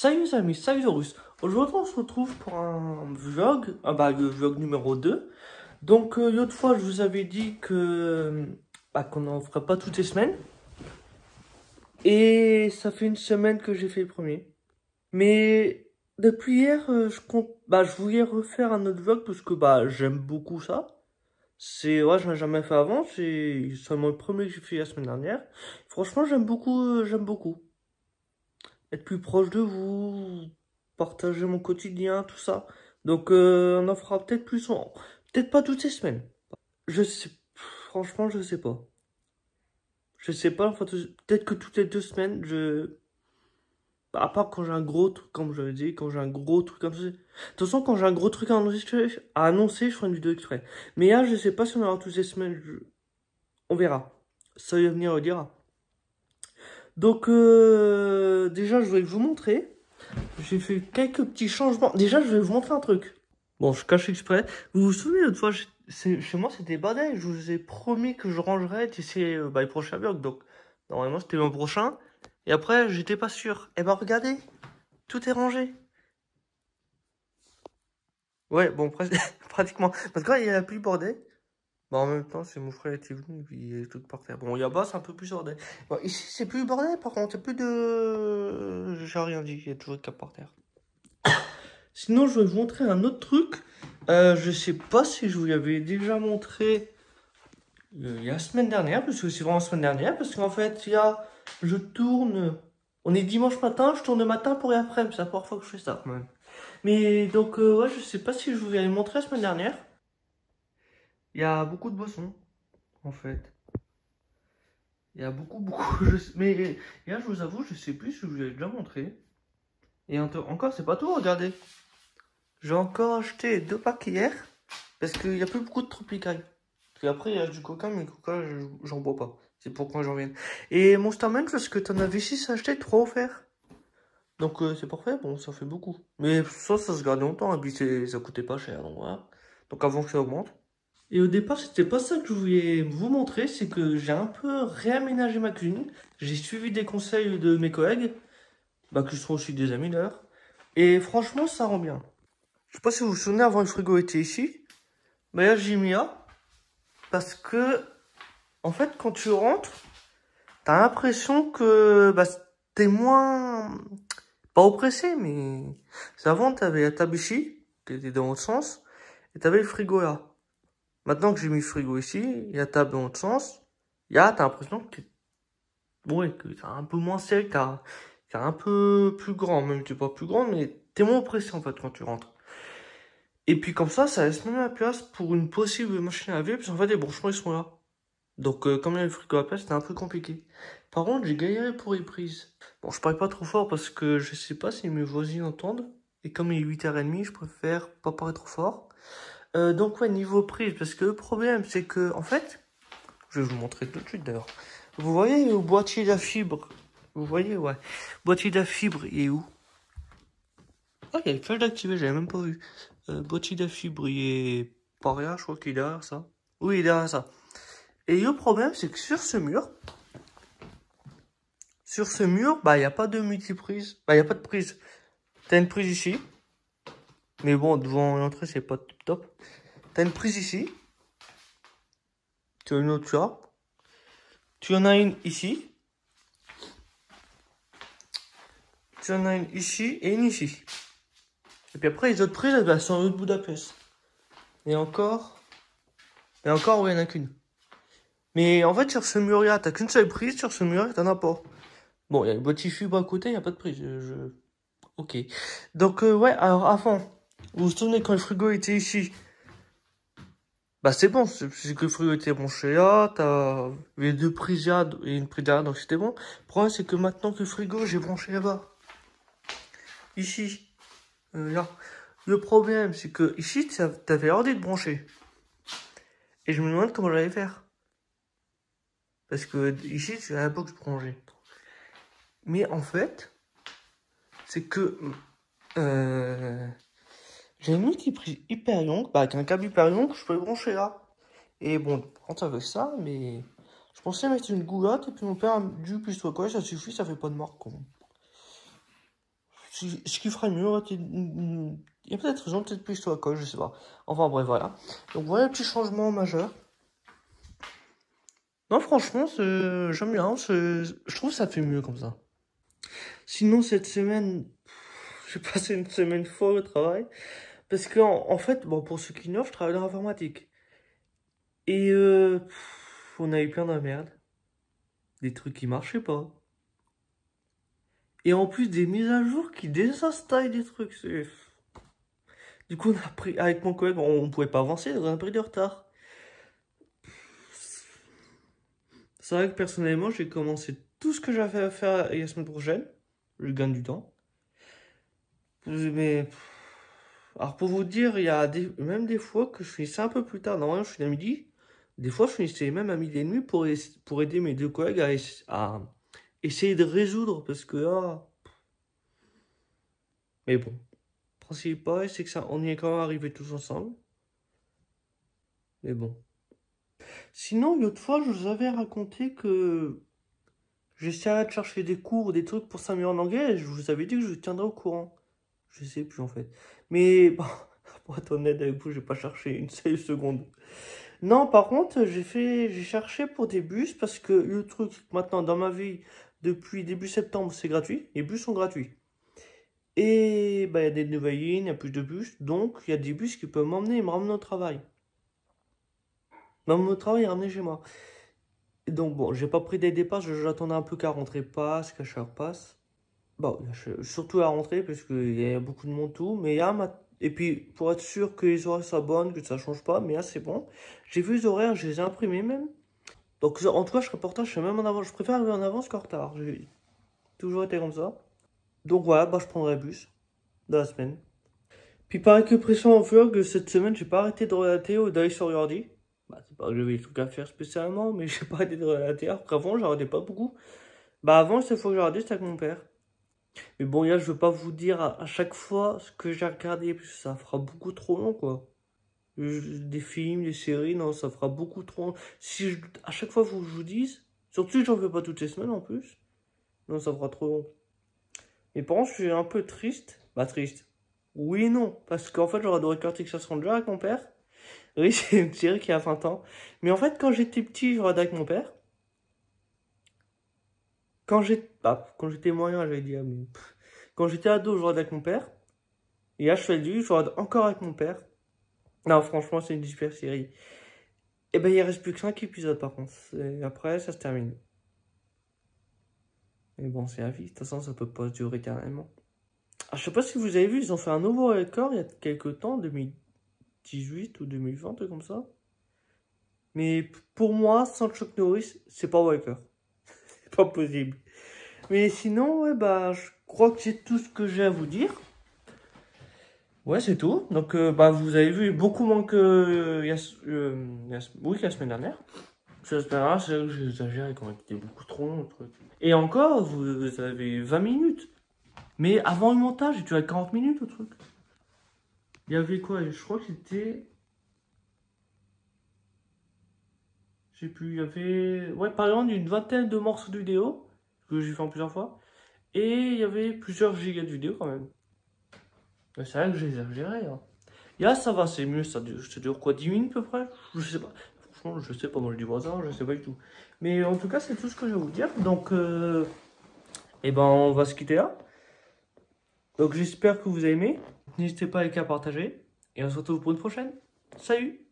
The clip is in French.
Salut les amis, salut Zorus. Aujourd'hui on se retrouve pour un vlog, le vlog numéro 2. Donc l'autre fois je vous avais dit que qu'on n'en ferait pas toutes les semaines. Et ça fait une semaine que j'ai fait le premier. Mais depuis hier je voulais refaire un autre vlog parce que j'aime beaucoup ça. Je n'ai jamais fait avant, c'est seulement le premier que j'ai fait la semaine dernière. Franchement j'aime beaucoup, j'aime beaucoup. Être plus proche de vous, partager mon quotidien, tout ça. Donc on en fera peut-être plus peut-être pas toutes les semaines. Je sais, franchement, je sais pas. Je sais pas, enfin, peut-être que toutes les 2 semaines, à part quand j'ai un gros truc, comme je l'avais dit, quand j'ai un gros truc comme ça. De toute façon, quand j'ai un gros truc à annoncer, je ferai une vidéo exprès. Mais là, je sais pas si on aura toutes les semaines. On verra. Ça va venir, on dira. Donc, déjà, je vais vous montrer. J'ai fait quelques petits changements. Déjà, je vais vous montrer un truc. Bon, je cache exprès. Vous vous souvenez, l'autre fois, chez moi, c'était bordel. Je vous ai promis que je rangerais d'ici les prochains vlogs. Donc, normalement, c'était le prochain. Et après, j'étais pas sûr. Et regardez, tout est rangé. Ouais, bon, pratiquement. Parce que là, il y a la pluie bordel. En même temps, c'est mon frère qui est venu, et puis il est tout par terre. Bon, là-bas, c'est un peu plus bordel. Bon, ici, c'est plus bordel, par contre. Il n'y a plus de... J'ai rien dit, il y a toujours de cap par terre. Sinon, je vais vous montrer un autre truc. Je sais pas si je vous l'avais déjà montré il y a la semaine dernière, parce que c'est vraiment la semaine dernière, parce qu'en fait, je tourne, on est dimanche matin, je tourne le matin pour l'après-midi, c'est la première fois que je fais ça, quand même. Mais donc, ouais, je sais pas si je vous l'avais montré la semaine dernière. Il y a beaucoup de boissons, en fait. Il y a beaucoup, mais là, je vous avoue, je sais plus si je vous l'avais déjà montré. Et encore, c'est pas tout, regardez. J'ai encore acheté 2 packs hier, parce qu'il n'y a plus beaucoup de Tropical. Puis après, il y a du Coca, mais Coca, j'en bois pas. C'est pourquoi j'en viens. Et Monster Munch, parce que t'en avais 6 achetés, 3 offerts. Donc c'est parfait, bon, ça fait beaucoup. Mais ça se garde longtemps, et puis ça coûtait pas cher, donc voilà. Donc avant que ça augmente. Et au départ, c'était pas ça que je voulais vous montrer, c'est que j'ai un peu réaménagé ma cuisine. J'ai suivi des conseils de mes collègues, qui sont aussi des amis d'ailleurs. Et franchement, ça rend bien. Je sais pas si vous vous souvenez, avant le frigo était ici. Mais là, j'ai mis là. Parce que, en fait, quand tu rentres, t'as l'impression que t'es moins... Pas oppressé, mais... Avant, t'avais la table ici, qui était dans l'autre sens, et t'avais le frigo là. Maintenant que j'ai mis le frigo ici, il y a la table dans l'autre sens, t'as l'impression que t'es un peu moins sec, t'es un peu plus grand, même si t'es pas plus grand, mais t'es moins oppressé, en fait, quand tu rentres. Et puis comme ça laisse même la place pour une possible machine à laver, parce qu'en fait, les branchements, ils sont là. Donc, comme il y a le frigo à la place, c'était un peu compliqué. Par contre, j'ai galéré pour les prises. Bon, je parle pas trop fort parce que je sais pas si mes voisins entendent. Et comme il est 8h30, je préfère pas parler trop fort. Donc, ouais, niveau prise, parce que le problème, c'est que, en fait, je vais vous montrer tout de suite d'ailleurs. Vous voyez le boîtier de fibre? Vous voyez, ouais. Boîtier de fibre, il est où? Ah, il y a une flash d'activer, j'avais même pas vu. Boîtier de fibre, il est par là, je crois qu'il est derrière ça. Oui, il est derrière ça. Et le problème, c'est que sur ce mur, il n'y a pas de multiprise. Il n'y a pas de prise. T'as une prise ici. Mais bon, devant l'entrée, c'est pas top. T'as une prise ici. Tu as une autre là. Tu en as une ici. Tu en as une ici et une ici. Et puis après, les autres prises, elles sont à l'autre bout de la pièce. Et encore, ouais, il n'y en a qu'une. Mais en fait, sur ce mur-là, t'as qu'une seule prise. Sur ce mur-là, t'en as pas. Bon, il y a le boîtier fibre à côté, il n'y a pas de prise. Ok. Donc, ouais, alors avant, vous vous souvenez quand le frigo était ici? C'est bon, c'est que le frigo était branché là, t'as les 2 prises là et une prise derrière, donc c'était bon. Le problème, c'est que maintenant que le frigo, j'ai branché là-bas. Ici. Là. Le problème, c'est que ici, t'avais l'ordi de brancher. Et je me demande comment j'allais faire. Parce que ici, tu as la box branchée. Mais en fait, c'est que... j'ai une multiprise hyper longue, avec un câble hyper long que je peux brancher là. Et bon, quand ça veut ça, mais je pensais mettre une goulotte et puis mon père a dit, puis soit quoi, ça suffit, ça fait pas de marque. ce qui ferait mieux, il y a peut-être raison, peut-être plus toi quoi, je sais pas. Enfin bref, voilà. Donc voilà, petit changement majeur. Non, franchement, j'aime bien, je trouve que ça fait mieux comme ça. Sinon, cette semaine, j'ai passé une semaine folle au travail. Parce que, en fait, bon, pour ceux qui ignorent, je travaille dans l'informatique. Et on a eu plein de merde. Des trucs qui marchaient pas. Et en plus, des mises à jour qui désinstallent des trucs. Du coup, on a pris, avec mon collègue, on pouvait pas avancer, on a pris du retard. C'est vrai que personnellement, j'ai commencé tout ce que j'avais à faire la semaine prochaine. Je gagne du temps. Mais, alors pour vous dire, il y a même des fois que je finissais un peu plus tard. Normalement, je finis à midi. Des fois, je finissais même à midi et demi pour aider mes deux collègues à essayer de résoudre. Parce que là. Mais bon, le principal, c'est que ça, on y est quand même arrivé tous ensemble. Mais bon. Sinon, l'autre fois, je vous avais raconté que j'essayais de chercher des cours, des trucs pour s'améliorer en anglais. Et je vous avais dit que je tiendrais au courant. Je sais plus en fait. Mais bon, pour être honnête avec vous, j'ai pas cherché une seule seconde. Non, par contre, j'ai cherché pour des bus parce que le truc maintenant dans ma vie, depuis début septembre, c'est gratuit. Les bus sont gratuits. Et bah, il y a des nouvelles lignes, il y a plus de bus. Donc, il y a des bus qui peuvent m'emmener et me ramener au travail. M'emmener au travail et ramener chez moi. Et donc, bon, j'ai pas pris des dépasses, j'attendais un peu qu'à rentrer passe, qu'à chaque passe. Bon, surtout à rentrer parce qu'il y a beaucoup de monde tout. Mais et puis, pour être sûr que les horaires soient bonnes, que ça change pas, mais là, c'est bon. J'ai vu les horaires, je les ai imprimés même. Donc, en tout cas, je reportage, je suis même en avance. Je préfère arriver en avance qu'en retard. J'ai toujours été comme ça. Donc, voilà, bah, je prendrai le bus de la semaine. Puis, pareil que pression en vlog, cette semaine, j'ai pas arrêté de relater ou d'aller sur l'ordi. Bah, c'est pas que j'avais des trucs à faire spécialement, mais j'ai pas arrêté de relater. Alors qu'avant, j'en regardais pas beaucoup. Bah, avant, cette fois que j'ai regardé, c'était avec mon père. Mais bon, là, je veux pas vous dire à chaque fois ce que j'ai regardé, parce que ça fera beaucoup trop long, quoi. Des films, des séries, non, ça fera beaucoup trop long. Si à chaque fois, je vous dise, surtout que j'en fais pas toutes les semaines en plus, non, ça fera trop long. Mais par contre, je suis un peu triste. Bah, triste. Oui et non, parce qu'en fait, j'aurais adoré Curtis Ranger avec mon père. Oui, c'est une série qui a 20 ans. Mais en fait, quand j'étais petit, je regardais avec mon père. Quand j'étais moyen, j'allais dire, mais quand j'étais ado, je regardais avec mon père. Et là, je fais lui, je regarde encore avec mon père. Non, franchement, c'est une super série. Et ben, il reste plus que 5 épisodes, par contre. Et après, ça se termine. Mais bon, c'est la vie. De toute façon, ça peut pas durer éternellement. Ah, je sais pas si vous avez vu, ils ont fait un nouveau record il y a quelques temps, 2018 ou 2020, un truc comme ça. Mais pour moi, sans Chuck Norris, c'est pas Walker. C'est pas possible. Mais sinon, ouais, bah, je crois que c'est tout ce que j'ai à vous dire. Ouais, c'est tout. Donc, bah, vous avez vu beaucoup moins que oui, la semaine dernière. J'espère, c'est là que j'exagère et qu'on était beaucoup trop long le truc. Et encore, vous avez 20 minutes. Mais avant le montage, tu as 40 minutes au truc. Il y avait quoi? Je crois que c'était. Je sais plus, il y avait. Ouais, par exemple, une vingtaine de morceaux de vidéo. Que j'ai fait en plusieurs fois. Et il y avait plusieurs gigas de vidéos quand même. C'est vrai que j'ai exagéré. Hein. Et là, ça va, c'est mieux. Ça dure quoi, 10 minutes à peu près? Je sais pas. Franchement, je sais pas, moi je dis ça, je sais pas du tout. Mais en tout cas, c'est tout ce que je vais vous dire. Donc, eh ben, on va se quitter là. Donc, j'espère que vous avez aimé. N'hésitez pas à liker, à partager. Et on se retrouve pour une prochaine. Salut!